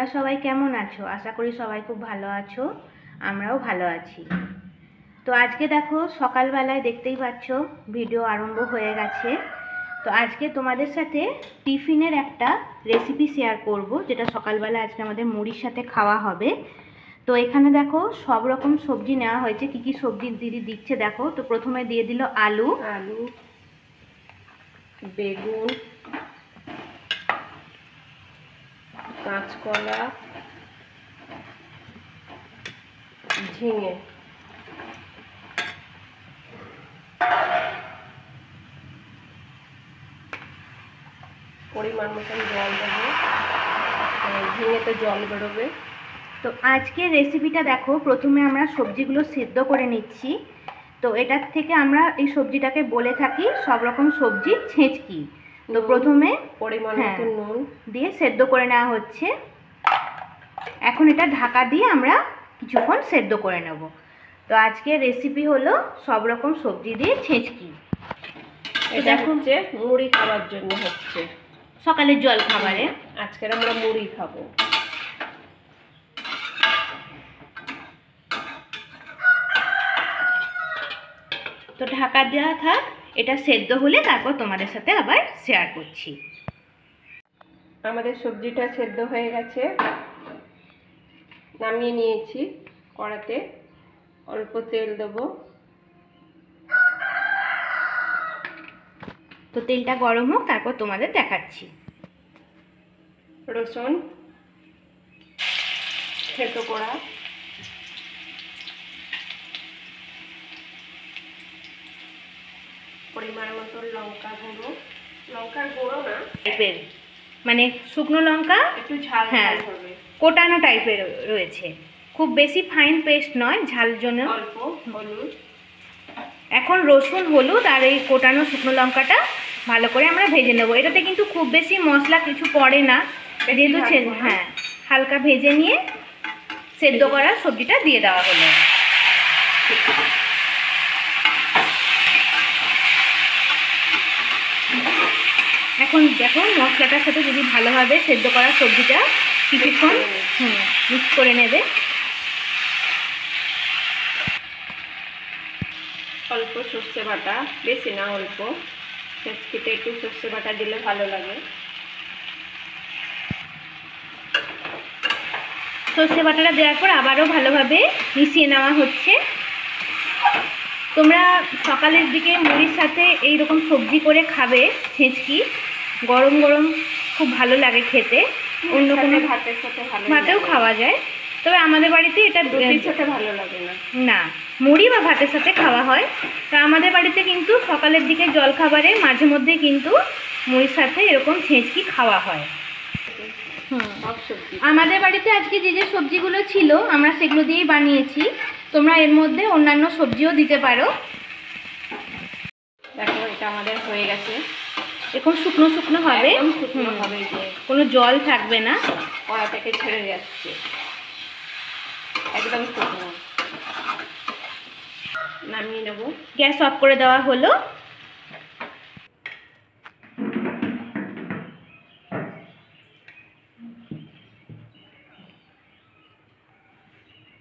তোমরা সবাই কেমন আছো? আশা করি সবাই খুব ভালো আছো, আমরাও ভালো আছি। তো আজকে দেখো সকালবেলায় দেখতেই পাচ্ছ ভিডিও আরম্ভ হয়ে গেছে। তো আজকে তোমাদের সাথে টিফিনের একটা রেসিপি শেয়ার করব, যেটা সকালবেলা আজকে আমাদের মুড়ির সাথে খাওয়া হবে। তো এখানে দেখো সব রকম সবজি নেওয়া হয়েছে। কি কি সবজি দিদি দিচ্ছে দেখো। তো প্রথমে দিয়ে দিল আলু, বেগুন, কাঁচকলা, ঝিঙে, পরিমাণ মতন জল দেবো, ঝিঙেতে জল বেরোবে। তো আজকের রেসিপিটা দেখো, প্রথমে আমরা সবজিগুলো সিদ্ধ করে নিচ্ছি। তো এটার থেকে আমরা এই সবজিটাকে বলে থাকি সব রকম সবজির ছেঁচকি। তো প্রথমে পরিমাণ মতন নুন দিয়ে সেদ্ধ করে নেওয়া হচ্ছে। এখন এটা ঢাকা দিয়ে আমরা কিছুক্ষণ সেদ্ধ করে নেব। তো আজকের রেসিপি হলো সব রকম সবজি দিয়ে ছেঁচকি। এটা হচ্ছে মুড়ি খাওয়ার জন্য, হচ্ছে সকালের জল খাবারে। আজকের আমরা মুড়ি খাবো। তো ঢাকা দেওয়া থাক, এটা সেদ্ধ হলে তারপর তোমাদের সাথে আবার শেয়ার করছি। আমাদের সবজিটা সেদ্ধ হয়ে গেছে, নামিয়ে নিয়েছি। কড়াতে অল্প তেল দেবো। তো তেলটা গরম হোক, তারপর তোমাদের দেখাচ্ছি। রসুন থেতো করা, পরিমাণ মতো লঙ্কা গুঁড়ো, লঙ্কার গুঁড়ো না টাইপের, মানে শুকনো লঙ্কা একটু ঝাল হবে, কোটানো টাইপের রয়েছে, খুব বেশি ফাইন পেস্ট নয়, ঝাল জন্য। অল্প হলুদ। এখন রসুন, হলুদ আর এই কোটানো শুকনো লঙ্কাটা ভালো করে আমরা ভেজে নেব। এটাতে কিন্তু খুব বেশি মশলা কিছু পড়ে না, যেহেতু হালকা ভেজে নিয়ে সেদ্ধ করা সবজিটা দিয়ে দেওয়া হলো। এখন দেখো মশলাটার সাথে যদি ভালোভাবে সেদ্ধ করা সবজিটা কিছুক্ষণ মিক্স করে নেবে। অল্প সর্ষে বাটা, বেশি না অল্প, ছেঁচকিতে একটু সর্ষে বাটা দিলে ভালো লাগে। সর্ষে বাটাটা দেওয়ার পর আবারও ভালোভাবে মিশিয়ে নেওয়া হচ্ছে। তোমরা সকালের দিকে মুড়ির সাথে এই রকম সবজি করে খাবে ছেঁচকি, গরম গরম খুব ভালো লাগে খেতে। অন্য কোনো ভাতের সাথে ভাতেও খাওয়া যায়, তবে আমাদের বাড়িতে এটা রুটির সাথে ভালো লাগে না, মুড়ি বা ভাতের সাথে খাওয়া হয়। তা আমাদের বাড়িতে কিন্তু সকালের দিকে জলখাবারে মাঝে মধ্যে কিন্তু মুড়ির সাথে এরকম ছেঁচকি খাওয়া হয়। আমাদের বাড়িতে আজকে যে যে সবজিগুলো ছিল আমরা সেগুলো দিয়েই বানিয়েছি। তোমরা এর মধ্যে অন্যান্য সবজিও দিতে পারো। দেখো এটা আমাদের হয়ে গেছে, এখন শুকনো শুকনো হবে, কোনো জল থাকবে না, কড়া থেকে ছেড়ে যাচ্ছে, একদম শুকনো। নামিয়ে নেব। গ্যাস অফ করে দেওয়া হলো।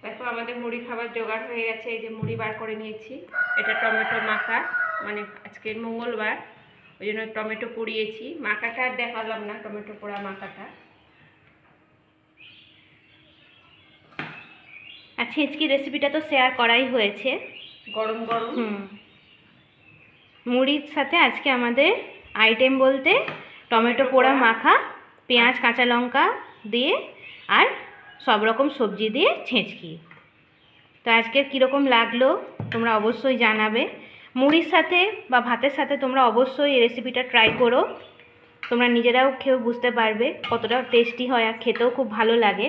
দেখো আমাদের মুড়ি খাবার জোগাড় হয়ে গেছে। এই যে মুড়ি বার করে নিয়েছি, এটা টমেটো মাখা, মানে আজকে মঙ্গলবার ওই জন্য টমেটো পুড়িয়েছি। মাখাটা আর দেখালাম না, টমেটো পোড়া মাখাটা। আর ছেঁচকি রেসিপিটা তো শেয়ার করাই হয়েছে, গরম গরম। মুড়ির সাথে আজকে আমাদের আইটেম বলতে টমেটো পোড়া মাখা, পেঁয়াজ কাঁচা লঙ্কা দিয়ে আর সব রকম সবজি দিয়ে ছেঁচকি। তো আজকের কীরকম লাগলো তোমরা অবশ্যই জানাবে। মুড়ির সাথে বা ভাতের সাথে তোমরা অবশ্যই এই রেসিপিটা ট্রাই করো, তোমরা নিজেরাও খেয়েও বুঝতে পারবে কতটা টেস্টি হয় আর খেতেও খুব ভালো লাগে।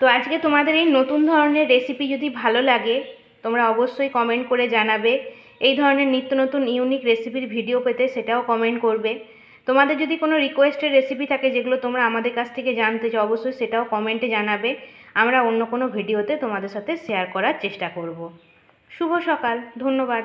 তো আজকে তোমাদের এই নতুন ধরনের রেসিপি যদি ভালো লাগে তোমরা অবশ্যই কমেন্ট করে জানাবে। এই ধরনের নিত্য নতুন ইউনিক রেসিপির ভিডিও পেতে সেটাও কমেন্ট করবে। তোমাদের যদি কোনো রিকোয়েস্টের রেসিপি থাকে যেগুলো তোমরা আমাদের কাছ থেকে জানতে চাও, অবশ্যই সেটাও কমেন্টে জানাবে। আমরা অন্য কোনো ভিডিওতে তোমাদের সাথে শেয়ার করার চেষ্টা করব। শুভ সকাল, ধন্যবাদ।